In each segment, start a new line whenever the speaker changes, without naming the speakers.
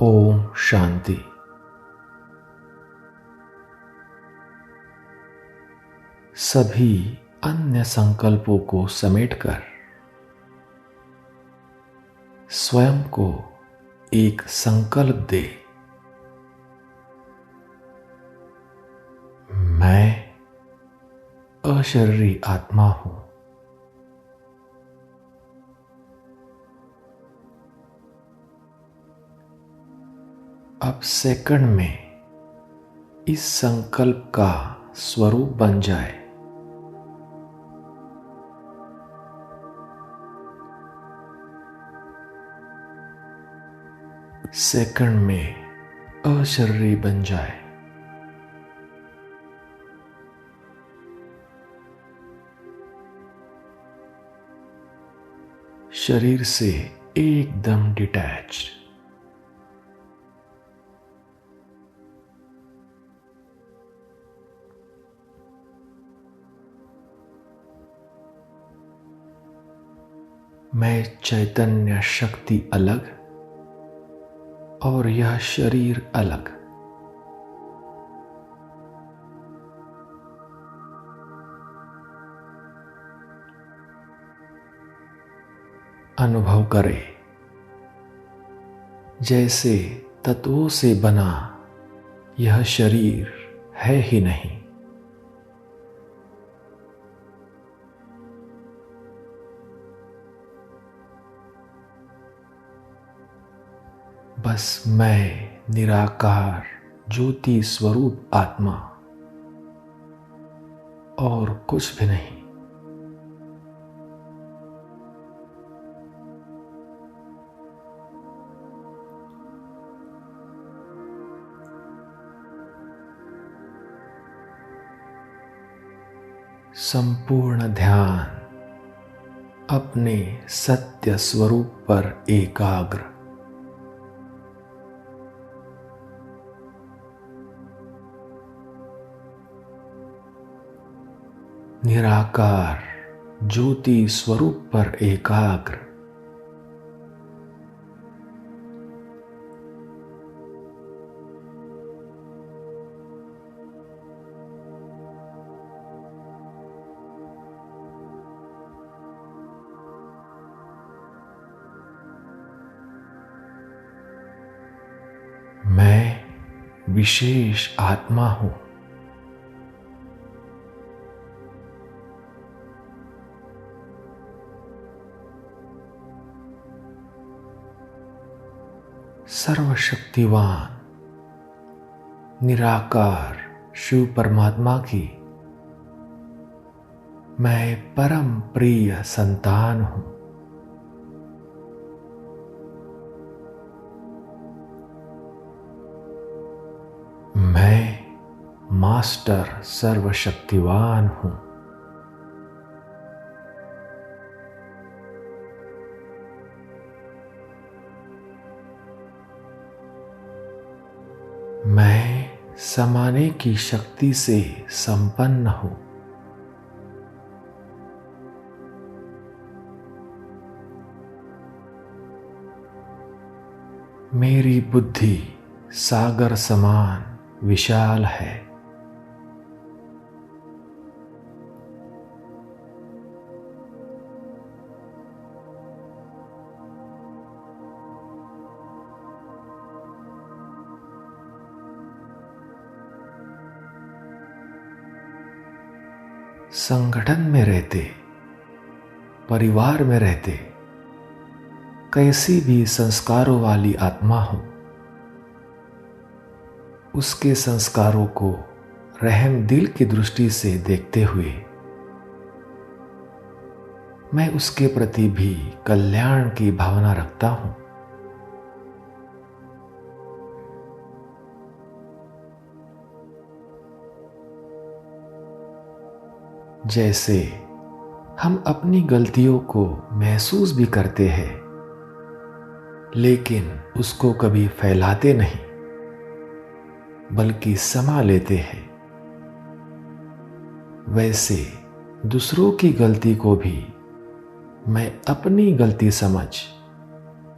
ओम शांति। सभी अन्य संकल्पों को समेटकर स्वयं को एक संकल्प दे। मैं अशरीरी आत्मा हूं। अब सेकंड में इस संकल्प का स्वरूप बन जाए। सेकंड में अशरीरी बन जाए। शरीर से एकदम डिटैच्ड। मैं चैतन्य शक्ति अलग और यह शरीर अलग। अनुभव करें जैसे तत्वों से बना यह शरीर है ही नहीं। बस मैं निराकार ज्योति स्वरूप आत्मा और कुछ भी नहीं। संपूर्ण ध्यान अपने सत्य स्वरूप पर एकाग्र। निराकार ज्योति स्वरूप पर एकाग्र। मैं विशेष आत्मा हूं। सर्वशक्तिवान निराकार शिव परमात्मा की मैं परम प्रिय संतान हूं। मैं मास्टर सर्वशक्तिवान हूं। मैं समाने की शक्ति से संपन्न हूं। मेरी बुद्धि सागर समान विशाल है। संगठन में रहते, परिवार में रहते, कैसी भी संस्कारों वाली आत्मा हो, उसके संस्कारों को रहम दिल की दृष्टि से देखते हुए मैं उसके प्रति भी कल्याण की भावना रखता हूं। जैसे हम अपनी गलतियों को महसूस भी करते हैं, लेकिन उसको कभी फैलाते नहीं, बल्कि समा लेते हैं, वैसे दूसरों की गलती को भी मैं अपनी गलती समझ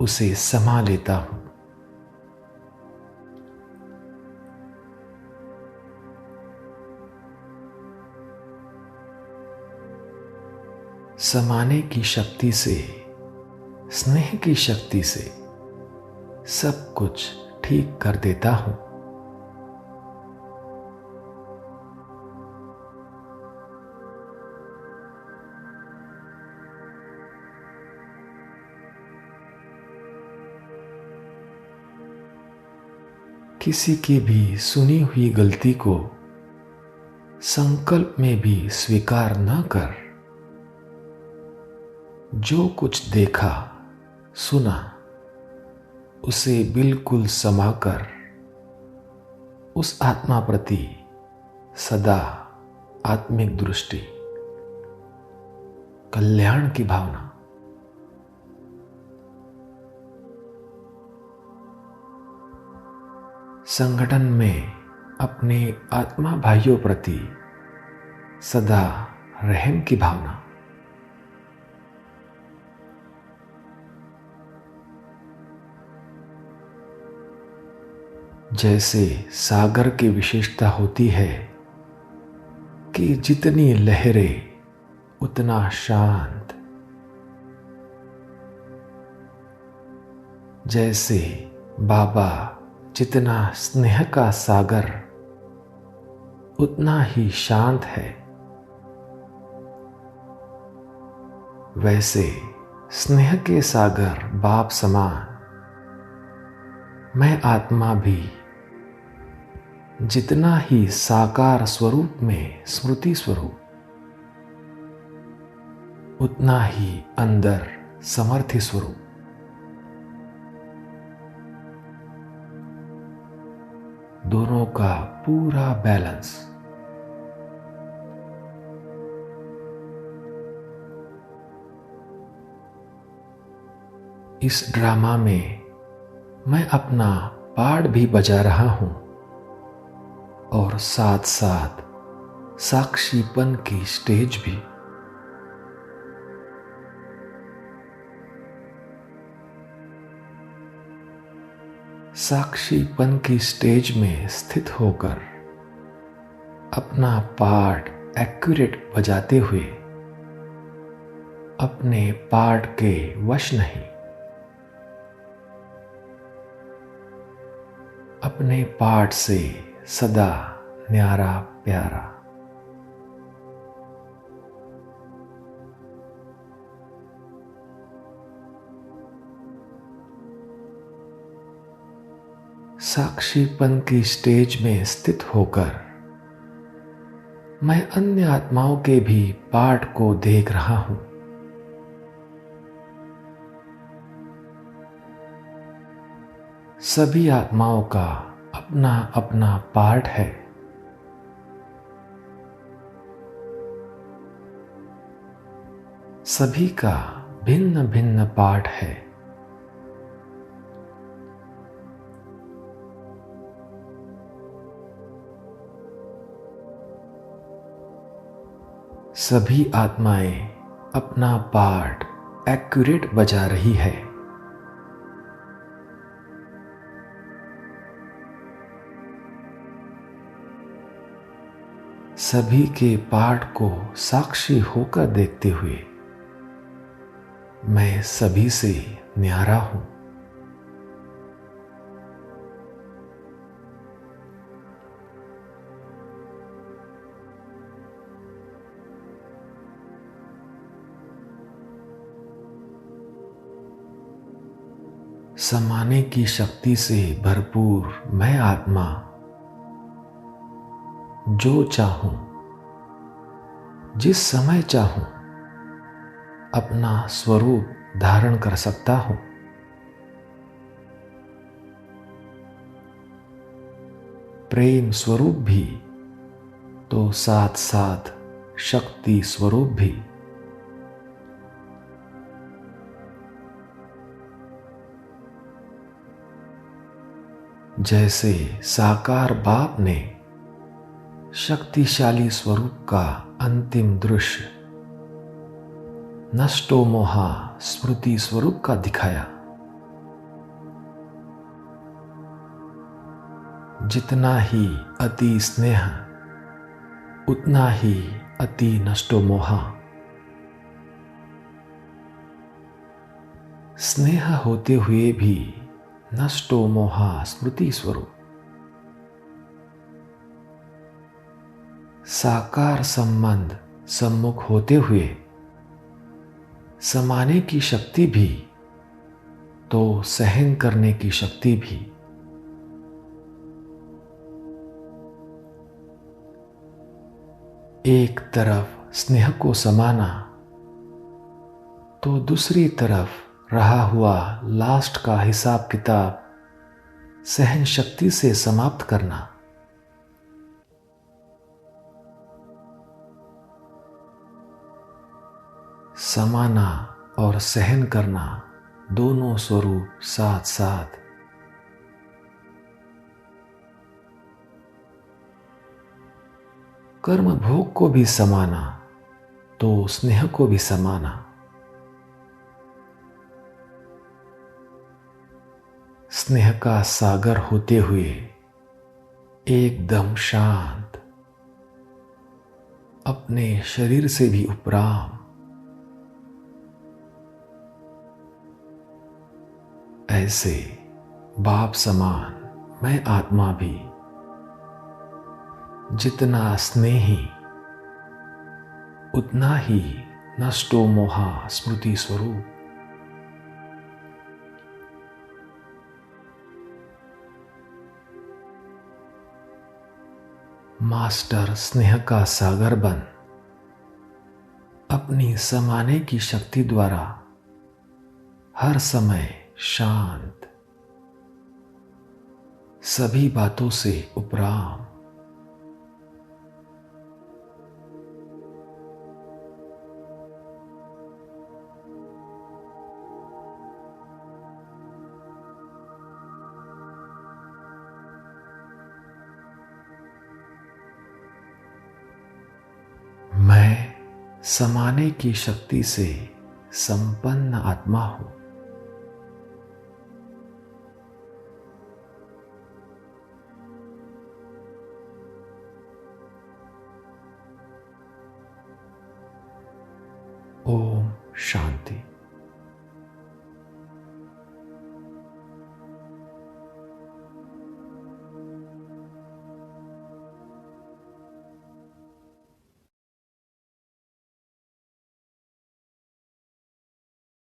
उसे समा लेता हूं। समाने की शक्ति से, स्नेह की शक्ति से सब कुछ ठीक कर देता हूं। किसी की भी सुनी हुई गलती को संकल्प में भी स्वीकार न कर, जो कुछ देखा सुना उसे बिल्कुल समाकर उस आत्मा प्रति सदा आत्मिक दृष्टि, कल्याण की भावना। संगठन में अपने आत्मा भाइयों प्रति सदा रहम की भावना। जैसे सागर की विशेषता होती है कि जितनी लहरें उतना शांत, जैसे बाबा जितना स्नेह का सागर उतना ही शांत है, वैसे स्नेह के सागर बाप समान मैं आत्मा भी जितना ही साकार स्वरूप में स्मृति स्वरूप, उतना ही अंदर समर्थी स्वरूप। दोनों का पूरा बैलेंस। इस ड्रामा में मैं अपना पार्ट भी बजा रहा हूं और साथ साथ साक्षीपन की स्टेज भी। साक्षीपन की स्टेज में स्थित होकर अपना पार्ट एक्यूरेट बजाते हुए अपने पार्ट के वश नहीं, अपने पार्ट से सदा न्यारा प्यारा। साक्षीपन की स्टेज में स्थित होकर मैं अन्य आत्माओं के भी पार्ट को देख रहा हूं। सभी आत्माओं का अपना अपना पार्ट है। सभी का भिन्न भिन्न पार्ट है। सभी आत्माएं अपना पार्ट एक्यूरेट बजा रही है। सभी के पार्ट को साक्षी होकर देखते हुए मैं सभी से न्यारा हूं। समाने की शक्ति से भरपूर मैं आत्मा जो चाहूं, जिस समय चाहूं अपना स्वरूप धारण कर सकता हूं। प्रेम स्वरूप भी तो साथ साथ शक्ति स्वरूप भी। जैसे साकार बाप ने शक्तिशाली स्वरूप का अंतिम दृश्य नष्टो मोहा स्मृति स्वरूप का दिखाया, जितना ही अति स्नेह उतना ही अति नष्टो मोहा। स्नेह होते हुए भी नष्टो मोहा स्मृति स्वरूप। साकार संबंध सम्मुख होते हुए समाने की शक्ति भी तो सहन करने की शक्ति भी। एक तरफ स्नेह को समाना तो दूसरी तरफ रहा हुआ लास्ट का हिसाब किताब सहन शक्ति से समाप्त करना। समाना और सहन करना दोनों स्वरूप साथ साथ। कर्म भोग को भी समाना तो स्नेह को भी समाना। स्नेह का सागर होते हुए एकदम शांत, अपने शरीर से भी उपराम। ऐसे बाप समान मैं आत्मा भी जितना स्नेही उतना ही नष्टो मोहा स्मृति स्वरूप। मास्टर स्नेह का सागर बन अपनी समाने की शक्ति द्वारा हर समय शांत, सभी बातों से उपराम। मैं समाने की शक्ति से संपन्न आत्मा हूं। ओम शांति।